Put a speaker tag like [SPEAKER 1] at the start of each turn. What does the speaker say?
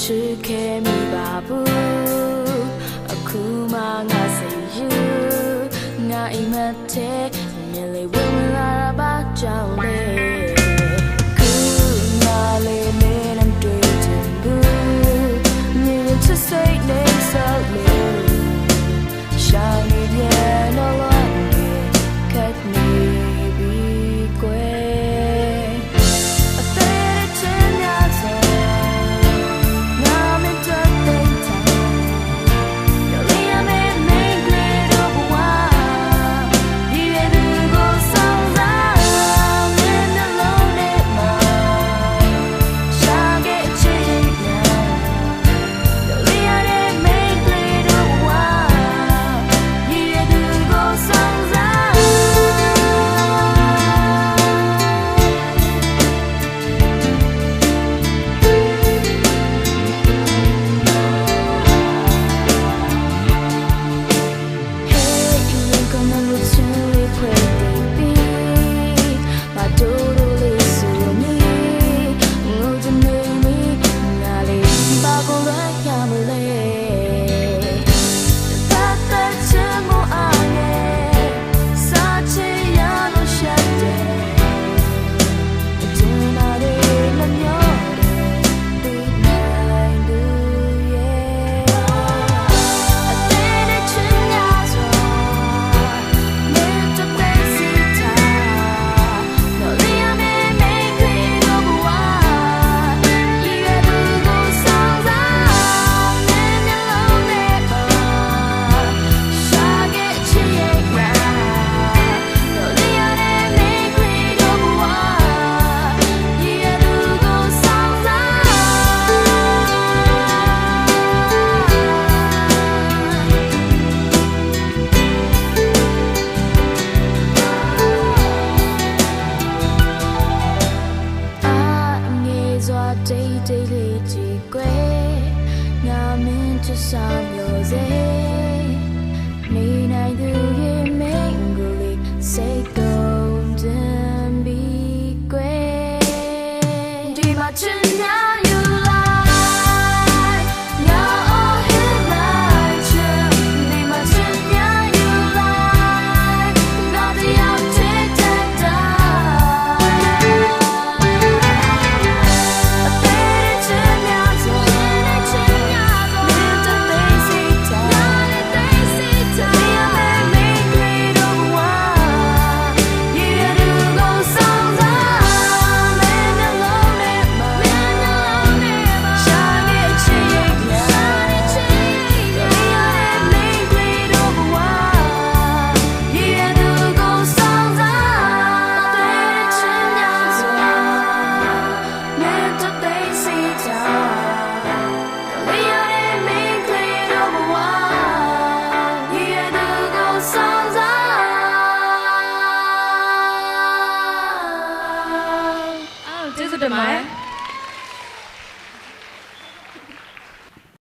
[SPEAKER 1] ချစ်ခဲ့မိပါဘူးအခုမှငါစိတ်ယူငါအိမ်မက်တဲ့မြင်လေဝင်လာပါကြောင်းလေခုငါလေးမင်းနဲ့တွေ့ချင်ဘူးမြင်ချစ်စိတ်နဲ့ဆောက်လို့ရှာနေပြန်တော့ခက်နေပြီကွယ်တိတ်လေးကြည့်ကွယ်ငါမင်းချစ်စာမျိုးစေနေနိုင်သူရဲ့မင်းကိုလေးစိတ်ကုန်တင်ပြီးကွယ်ဒီမှာချင်ညာယူလိုက်ငါအော်ဟစ်လိုက်ချင်ဒီမှာချင်ညာယူလိုက်ငါတရားချစ်တဲ့
[SPEAKER 2] Just a minute.